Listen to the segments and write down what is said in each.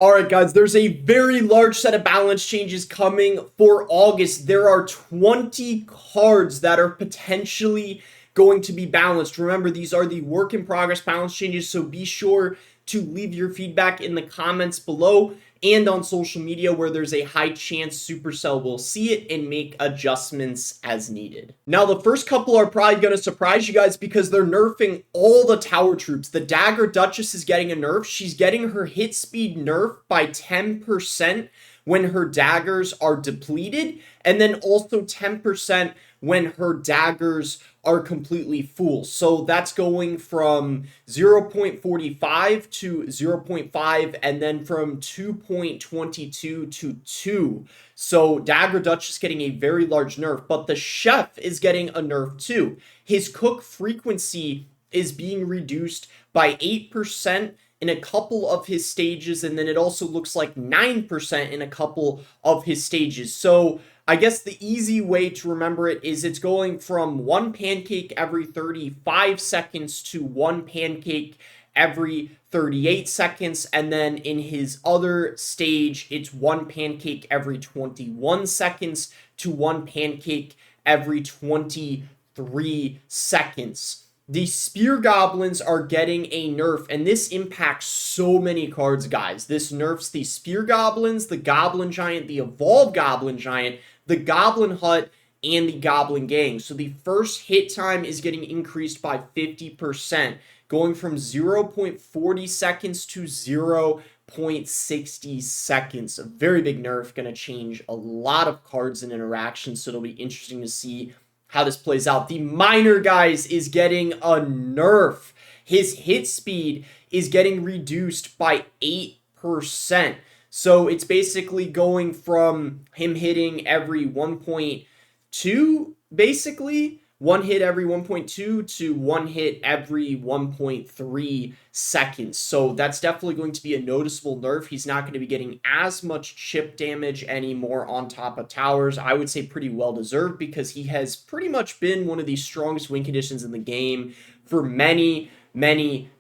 All right, guys, there's a very large set of balance changes coming for August. There are 20 cards that are potentially going to be balanced. Remember, these are the work in progress balance changes, so be sure to leave your feedback in the comments below and on social media where there's a high chance Supercell will see it and make adjustments as needed. Now, the first couple are probably going to surprise you guys because they're nerfing all the tower troops. The Dagger Duchess is getting a nerf. She's getting her hit speed nerfed by 10% when her daggers are depleted, and then also 10% when her daggers are completely full. So that's going from 0.45 to 0.5 and then from 2.22 to 2. So Dagger Dutch is getting a very large nerf, but the Chef is getting a nerf too. His cook frequency is being reduced by 8% in a couple of his stages, and then it also looks like 9% in a couple of his stages. So I guess the easy way to remember it is it's going from one pancake every 35 seconds to one pancake every 38 seconds, and then in his other stage it's one pancake every 21 seconds to one pancake every 23 seconds. The Spear Goblins are getting a nerf, and this impacts so many cards, guys. This nerfs the Spear Goblins, the Goblin Giant, the Evolved Goblin Giant, the Goblin Hut, and the Goblin Gang. So the first hit time is getting increased by 50%, going from 0.40 seconds to 0.60 seconds. A very big nerf, going to change a lot of cards and interactions, so it'll be interesting to see how this plays out. The Miner, guys, is getting a nerf. His hit speed is getting reduced by 8%. So it's basically going from him hitting every 1.2, basically, one hit every 1.2 to one hit every 1.3 seconds. So that's definitely going to be a noticeable nerf. He's not going to be getting as much chip damage anymore on top of towers. I would say pretty well deserved because he has pretty much been one of the strongest win conditions in the game for many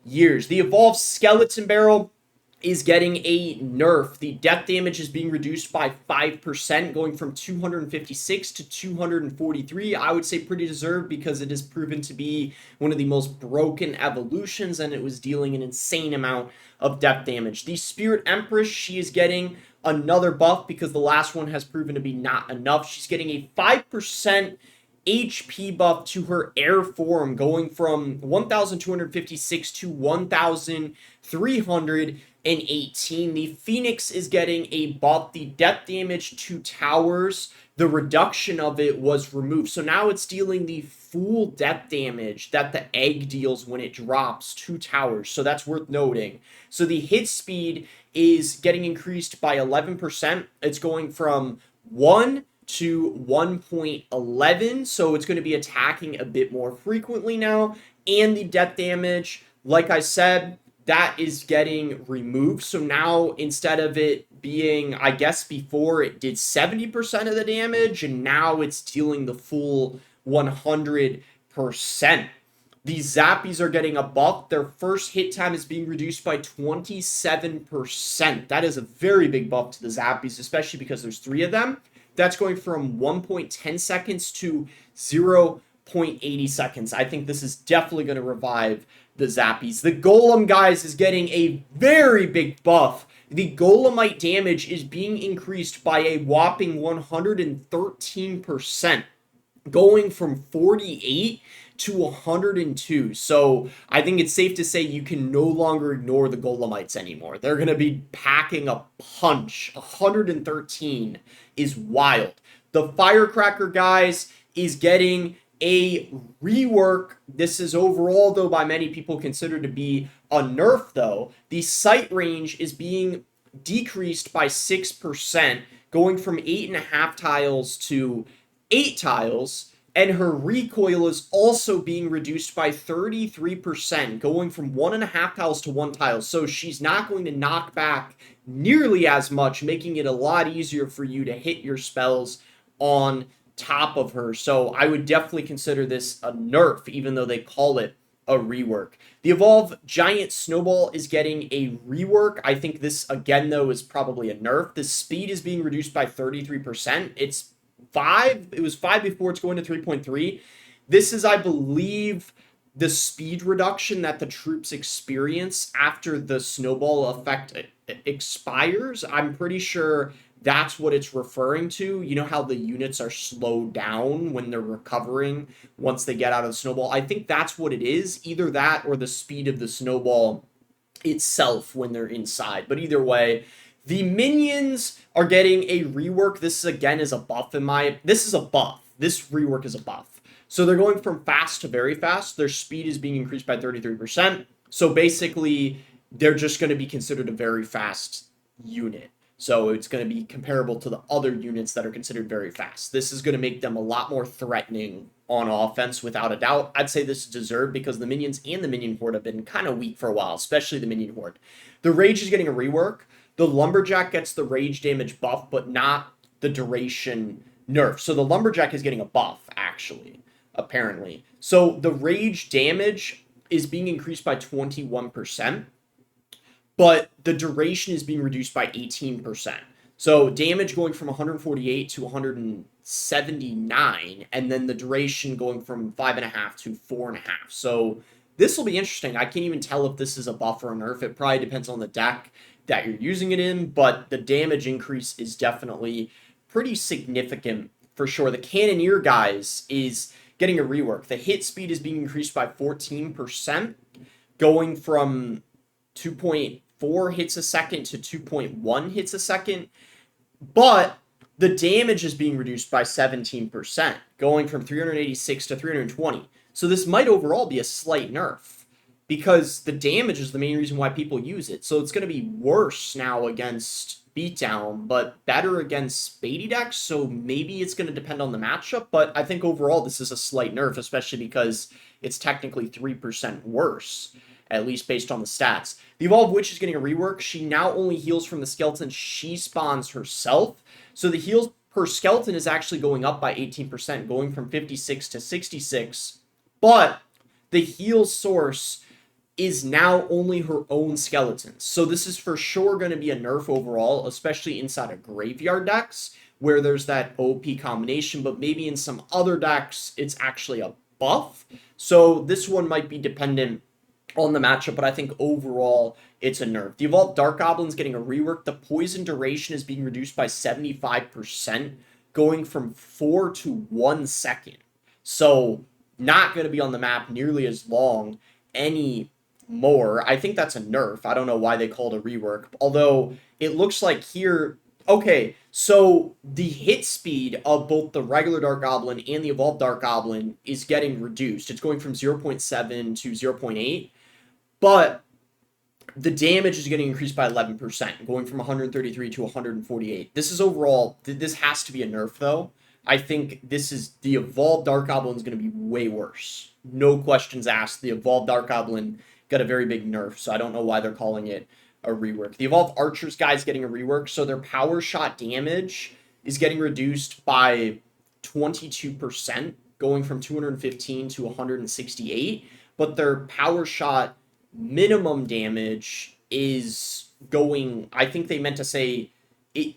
years. The Evolved Skeleton Barrel is getting a nerf. The death damage is being reduced by 5%, going from 256 to 243. I would say pretty deserved because it has proven to be one of the most broken evolutions, and it was dealing an insane amount of death damage. The Spirit Empress, she is getting another buff because the last one has proven to be not enough. She's getting a 5% HP buff to her air form, going from 1,256 to 1,318. The Phoenix is getting a buff. The death damage to towers, the reduction of it was removed. So now it's dealing the full death damage that the egg deals when it drops to towers. So that's worth noting. So the hit speed is getting increased by 11%. It's going from 1 to 1.11, so it's going to be attacking a bit more frequently now. And the death damage, like I said, that is getting removed. So now instead of it being, I guess before it did 70% of the damage, and now it's dealing the full 100%. The Zappies are getting a buff. Their first hit time is being reduced by 27%. That is a very big buff to the Zappies, especially because there's 3 of them. That's going from 1.10 seconds to 0.80 seconds. I think this is definitely going to revive the Zappies. The Golem, guys, is getting a very big buff. The Golemite damage is being increased by a whopping 113%, going from 48 to 102. So I think it's safe to say you can no longer ignore the Golemites anymore. They're going to be packing a punch. 113 is wild. The Firecracker, guys, is getting a rework. This is overall, though, by many people considered to be a nerf, though. The sight range is being decreased by 6%, going from 8.5 tiles to 8 tiles. And her recoil is also being reduced by 33%, going from 1.5 tiles to 1 tile. So she's not going to knock back nearly as much, making it a lot easier for you to hit your spells on top of her. So I would definitely consider this a nerf, even though they call it a rework. The Evolve Giant Snowball is getting a rework. I think this, again, though, is probably a nerf. The speed is being reduced by 33%. It's 5. It was 5 before. It's going to 3.3. This is, I believe, the speed reduction that the troops experience after the snowball effect expires. I'm pretty sure that's what it's referring to. You know how the units are slowed down when they're recovering once they get out of the snowball? I think that's what it is. Either that or the speed of the snowball itself when they're inside. But either way, the minions are getting a rework. This, again, is a buff in my... This is a buff. This rework is a buff. So they're going from fast to very fast. Their speed is being increased by 33%. So basically, they're just going to be considered a very fast unit. So it's going to be comparable to the other units that are considered very fast. This is going to make them a lot more threatening on offense, without a doubt. I'd say this is deserved because the minions and the minion horde have been kind of weak for a while, especially the minion horde. The rage is getting a rework. The lumberjack gets the rage damage buff, but not the duration nerf. So the lumberjack is getting a buff, actually, apparently. So the rage damage is being increased by 21%. But the duration is being reduced by 18%. So damage going from 148 to 179, and then the duration going from 5.5 to 4.5. So this will be interesting. I can't even tell if this is a buff or a nerf. It probably depends on the deck that you're using it in, but the damage increase is definitely pretty significant for sure. The Cannoneer, guys, is getting a rework. The hit speed is being increased by 14%, going from 2.4 hits a second to 2.1 hits a second, but the damage is being reduced by 17%, going from 386 to 320. So this might overall be a slight nerf, because the damage is the main reason why people use it. So it's going to be worse now against beatdown, but better against baity decks, so maybe it's going to depend on the matchup, but I think overall this is a slight nerf, especially because it's technically 3% worse, at least based on the stats. The Evolved Witch is getting a rework. She now only heals from the skeleton she spawns herself. So the heals per skeleton is actually going up by 18%, going from 56 to 66. But the heal source is now only her own skeletons. So this is for sure going to be a nerf overall, especially inside of graveyard decks, where there's that OP combination, but maybe in some other decks, it's actually a buff. So this one might be dependent on the matchup, but I think overall it's a nerf. The Evolved Dark Goblin's getting a rework. The poison duration is being reduced by 75%, going from 4 to 1 second. So not going to be on the map nearly as long anymore. I think that's a nerf. I don't know why they called a rework, although it looks like here... Okay, so the hit speed of both the regular Dark Goblin and the Evolved Dark Goblin is getting reduced. It's going from 0.7 to 0.8. But the damage is getting increased by 11%, going from 133 to 148. This is overall, this has to be a nerf, though. I think this is, the Evolved Dark Goblin is going to be way worse. No questions asked. The Evolved Dark Goblin got a very big nerf, so I don't know why they're calling it a rework. The Evolved Archers guy's getting a rework, so their power shot damage is getting reduced by 22%, going from 215 to 168. But their power shot minimum damage is going, I think they meant to say it,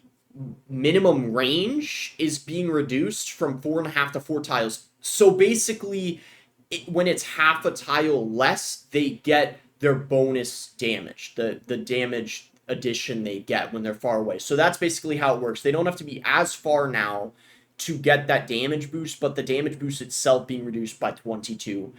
minimum range is being reduced from 4.5 to 4 tiles. So basically, when it's half a tile less, they get their bonus damage, the damage addition they get when they're far away. So that's basically how it works. They don't have to be as far now to get that damage boost, but the damage boost itself being reduced by 22%.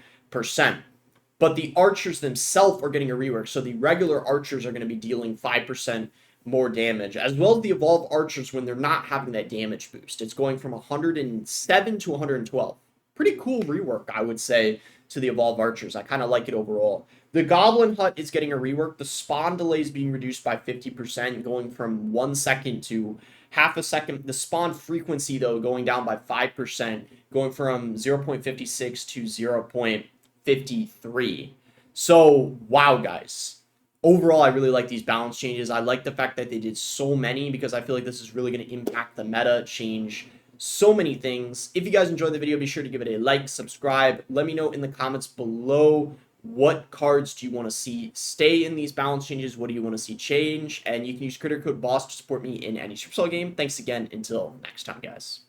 But the archers themselves are getting a rework, so the regular archers are going to be dealing 5% more damage, as well as the evolved archers when they're not having that damage boost. It's going from 107 to 112. Pretty cool rework, I would say, to the evolved archers. I kind of like it overall. The Goblin Hut is getting a rework. The spawn delay is being reduced by 50%, going from 1 second to half a second. The spawn frequency, though, going down by 5%, going from 0.56 to 0.53. So, wow, guys. Overall, I really like these balance changes. I like the fact that they did so many because I feel like this is really going to impact the meta, change so many things. If you guys enjoyed the video, be sure to give it a like, subscribe. Let me know in the comments below what cards do you want to see stay in these balance changes? What do you want to see change? And you can use creator code BOSS to support me in any Supercell game. Thanks again. Until next time, guys.